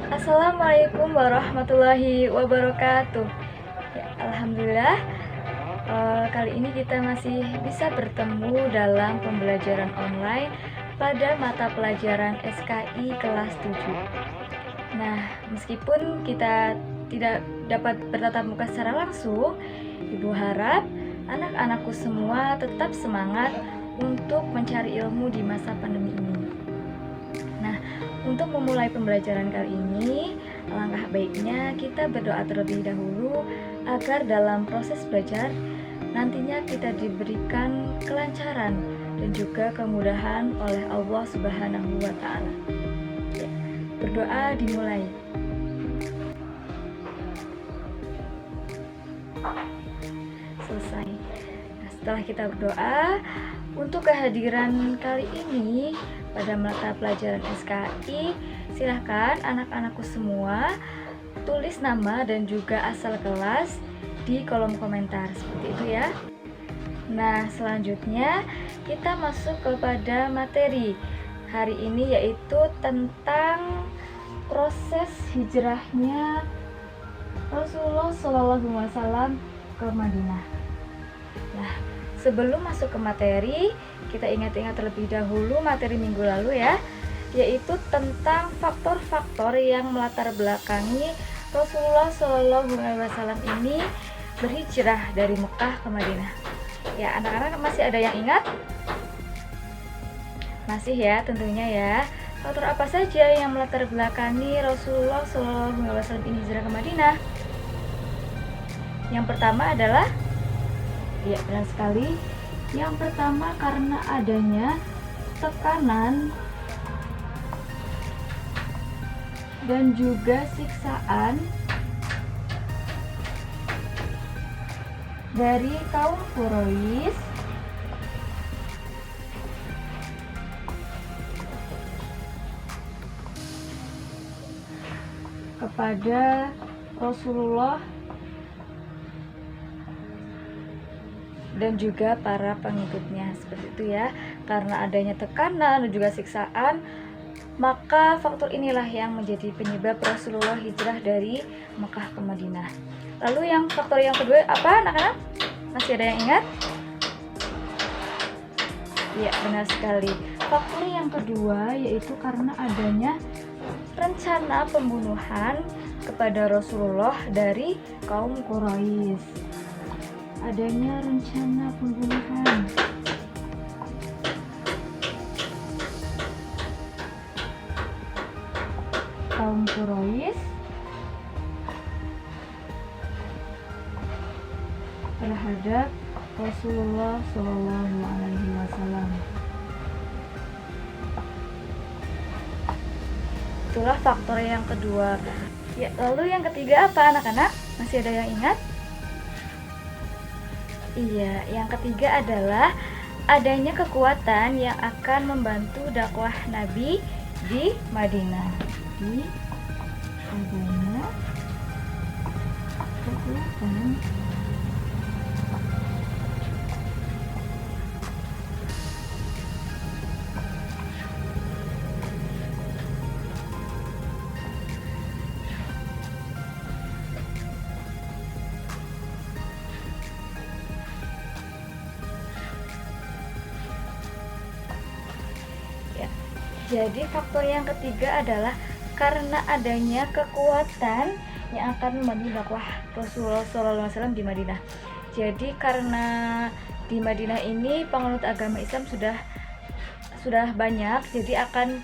Assalamualaikum warahmatullahi wabarakatuh. Ya, alhamdulillah, kali ini kita masih bisa bertemu dalam pembelajaran online pada mata pelajaran SKI kelas 7. Nah, meskipun kita tidak dapat bertatap muka secara langsung, Ibu harap anak-anakku semua tetap semangat untuk mencari ilmu di masa pandemi ini. Nah, untuk memulai pembelajaran kali ini, alangkah baiknya kita berdoa terlebih dahulu agar dalam proses belajar nantinya kita diberikan kelancaran dan juga kemudahan oleh Allah Subhanahu wa Ta'ala. Ya, berdoa dimulai. Selesai. Nah, setelah kita berdoa, untuk kehadiran kali ini pada mata pelajaran SKI, silahkan anak-anakku semua tulis nama dan juga asal kelas di kolom komentar, seperti itu ya. Nah, selanjutnya kita masuk kepada materi hari ini, yaitu tentang proses hijrahnya Rasulullah SAW ke Madinah. Nah, sebelum masuk ke materi, kita ingat-ingat terlebih dahulu materi minggu lalu ya, yaitu tentang faktor-faktor yang melatar belakangi Rasulullah SAW ini berhijrah dari Mekah ke Madinah. Ya, anak-anak masih ada yang ingat? Masih ya, tentunya ya. Faktor apa saja yang melatar belakangi Rasulullah SAW ini hijrah ke Madinah? Yang pertama adalah, ya benar sekali, yang pertama karena adanya tekanan dan juga siksaan dari kaum Quraisy kepada Rasulullah dan juga para pengikutnya, seperti itu ya. Karena adanya tekanan dan juga siksaan, maka faktor inilah yang menjadi penyebab Rasulullah hijrah dari Mekah ke Madinah. Lalu yang faktor yang kedua apa, anak-anak? Masih ada yang ingat? Ya, benar sekali. Faktor yang kedua yaitu karena adanya rencana pembunuhan kepada Rasulullah dari kaum Quraisy. Adanya rencana pembunuhan. Kaum Quraisy terhadap Rasulullah SAW. Itulah faktor yang kedua. Ya, lalu yang ketiga apa, anak-anak? Masih ada yang ingat? Iya, yang ketiga adalah adanya kekuatan yang akan membantu dakwah Nabi di Madinah. Jadi, adanya kekuatan ya. Jadi faktor yang ketiga adalah karena adanya kekuatan yang akan membantu dakwah Rasulullah SAW di Madinah. Jadi karena di Madinah ini penganut agama Islam sudah banyak, jadi akan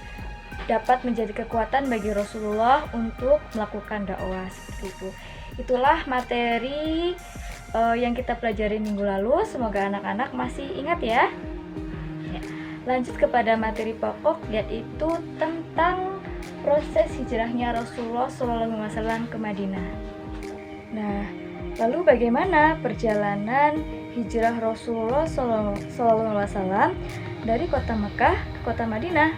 dapat menjadi kekuatan bagi Rasulullah untuk melakukan dakwah, seperti itu. Itulah materi yang kita pelajari minggu lalu. Semoga anak-anak masih ingat ya. Lanjut kepada materi pokok, yaitu tentang proses hijrahnya Rasulullah SAW ke Madinah. Nah, lalu bagaimana perjalanan hijrah Rasulullah SAW dari kota Mekah ke kota Madinah?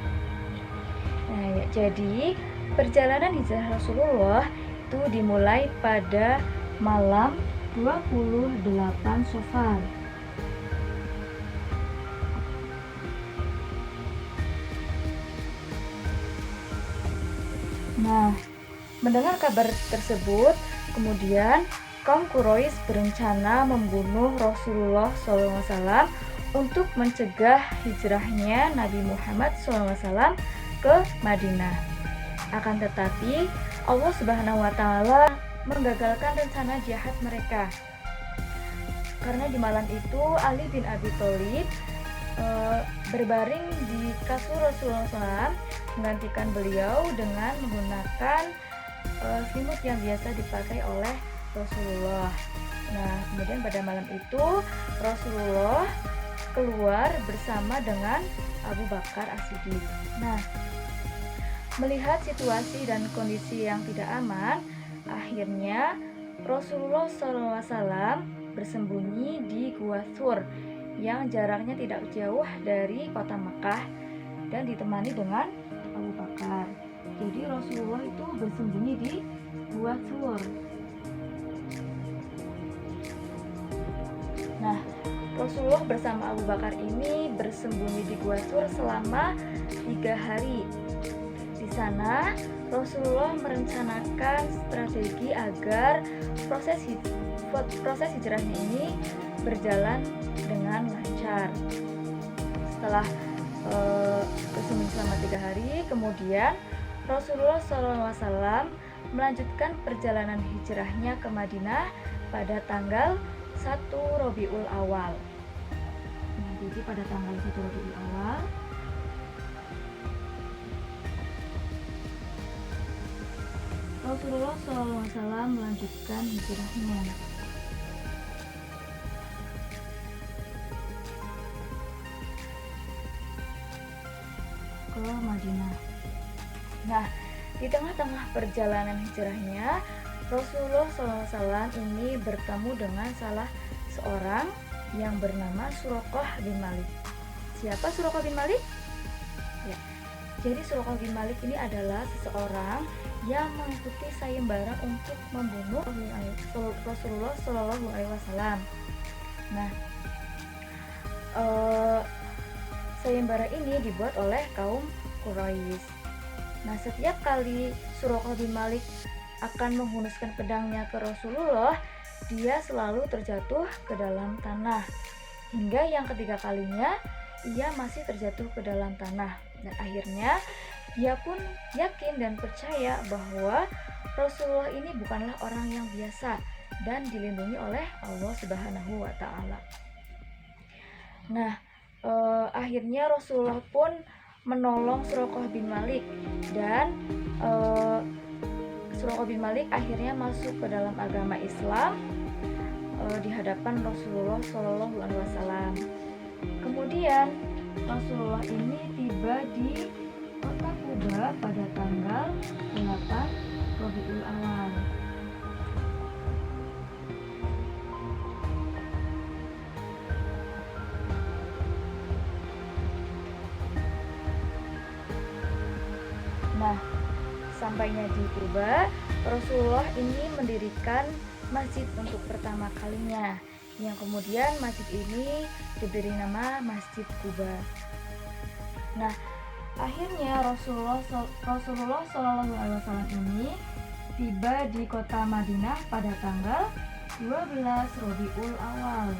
Nah, ya, jadi perjalanan hijrah Rasulullah itu dimulai pada malam 28 Safar. Nah, Mendengar kabar tersebut, kemudian kaum Quraisy berencana membunuh Rasulullah SAW untuk mencegah hijrahnya Nabi Muhammad SAW ke Madinah. Akan tetapi, Allah Subhanahu wa Ta'ala menggagalkan rencana jahat mereka. Karena di malam itu Ali bin Abi Thalib berbaring di kasur Rasulullah SAW, menggantikan beliau dengan menggunakan selimut yang biasa dipakai oleh Rasulullah. Nah, kemudian pada malam itu Rasulullah keluar bersama dengan Abu Bakar As-Siddiq. Nah, melihat situasi dan kondisi yang tidak aman, akhirnya Rasulullah SAW bersembunyi di Gua Thur yang jaraknya tidak jauh dari kota Mekah dan ditemani dengan Abu Bakar. Jadi Rasulullah itu bersembunyi di Gua Thur. Nah, Rasulullah bersama Abu Bakar ini bersembunyi di Gua Thur selama 3 hari. Di sana Rasulullah merencanakan strategi agar proses hijrahnya ini berjalan dengan lancar. Setelah bersembunyi selama 3 hari, kemudian Rasulullah SAW melanjutkan perjalanan hijrahnya ke Madinah pada tanggal 1 Rabiul Awal. Nah, jadi pada tanggal 1 Rabiul Awal Rasulullah SAW melanjutkan hijrahnya. Ke Madinah. Nah, di tengah-tengah perjalanan hijrahnya, Rasulullah SAW ini bertemu dengan salah seorang yang bernama Suraqah bin Malik. Siapa Suraqah bin Malik? Ya, jadi Suraqah bin Malik ini adalah seseorang yang mengikuti sayembara untuk membunuh Rasulullah SAW. Nah, sayembara ini dibuat oleh kaum Quraisy. Nah, setiap kali Suraqah bin Malik akan menghunuskan pedangnya ke Rasulullah, dia selalu terjatuh ke dalam tanah. Hingga yang ketiga kalinya, ia masih terjatuh ke dalam tanah. Dan akhirnya, dia pun yakin dan percaya bahwa Rasulullah ini bukanlah orang yang biasa dan dilindungi oleh Allah Subhanahu wa Ta'ala. Nah, akhirnya Rasulullah pun menolong Suraqah bin Malik dan Suraqah bin Malik akhirnya masuk ke dalam agama Islam di hadapan Rasulullah SAW. Kemudian Rasulullah ini tiba di kota Kuba pada tanggal 8 Rabiul Awal. Nah, sampainya di Kuba, Rasulullah ini mendirikan masjid untuk pertama kalinya, yang kemudian masjid ini diberi nama Masjid Kuba. Nah, akhirnya Rasulullah SAW ini tiba di kota Madinah pada tanggal 12 Rabiul Awal.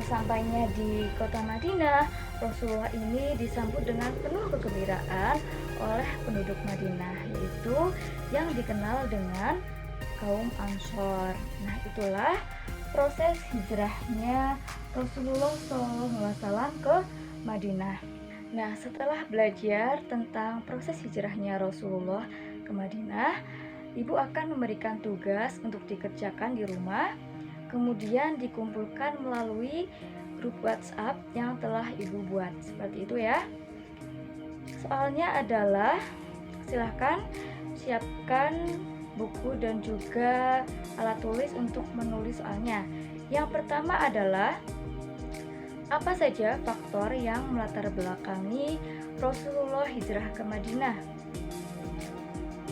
Sesampainya di kota Madinah, Rasulullah ini disambut dengan penuh kegembiraan oleh penduduk Madinah, yaitu yang dikenal dengan kaum Ansor. Nah, itulah proses hijrahnya Rasulullah SAW ke Madinah. Nah, setelah belajar tentang proses hijrahnya Rasulullah ke Madinah, ibu akan memberikan tugas untuk dikerjakan di rumah, kemudian dikumpulkan melalui grup WhatsApp yang telah ibu buat. Seperti itu ya. Soalnya adalah, silahkan siapkan buku dan juga alat tulis untuk menulis soalnya. Yang pertama adalah, apa saja faktor yang melatar belakangi Rasulullah hijrah ke Madinah?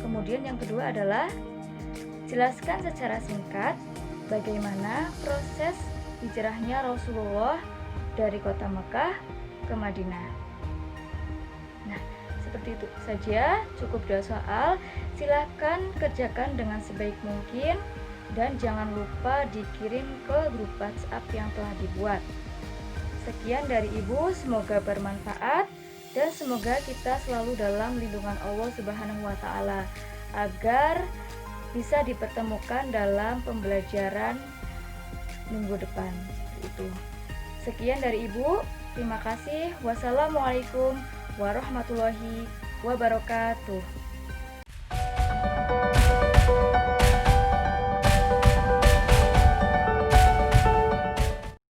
Kemudian yang kedua adalah, jelaskan secara singkat bagaimana proses hijrahnya Rasulullah dari kota Mekah ke Madinah. Nah, seperti itu saja, cukup 2 soal. Silahkan kerjakan dengan sebaik mungkin dan jangan lupa dikirim ke grup WhatsApp yang telah dibuat. Sekian dari Ibu, semoga bermanfaat dan semoga kita selalu dalam lindungan Allah Subhanahu wa taala agar bisa dipertemukan dalam pembelajaran minggu depan. Itu. Sekian dari Ibu. Terima kasih. Wassalamualaikum warahmatullahi wabarakatuh.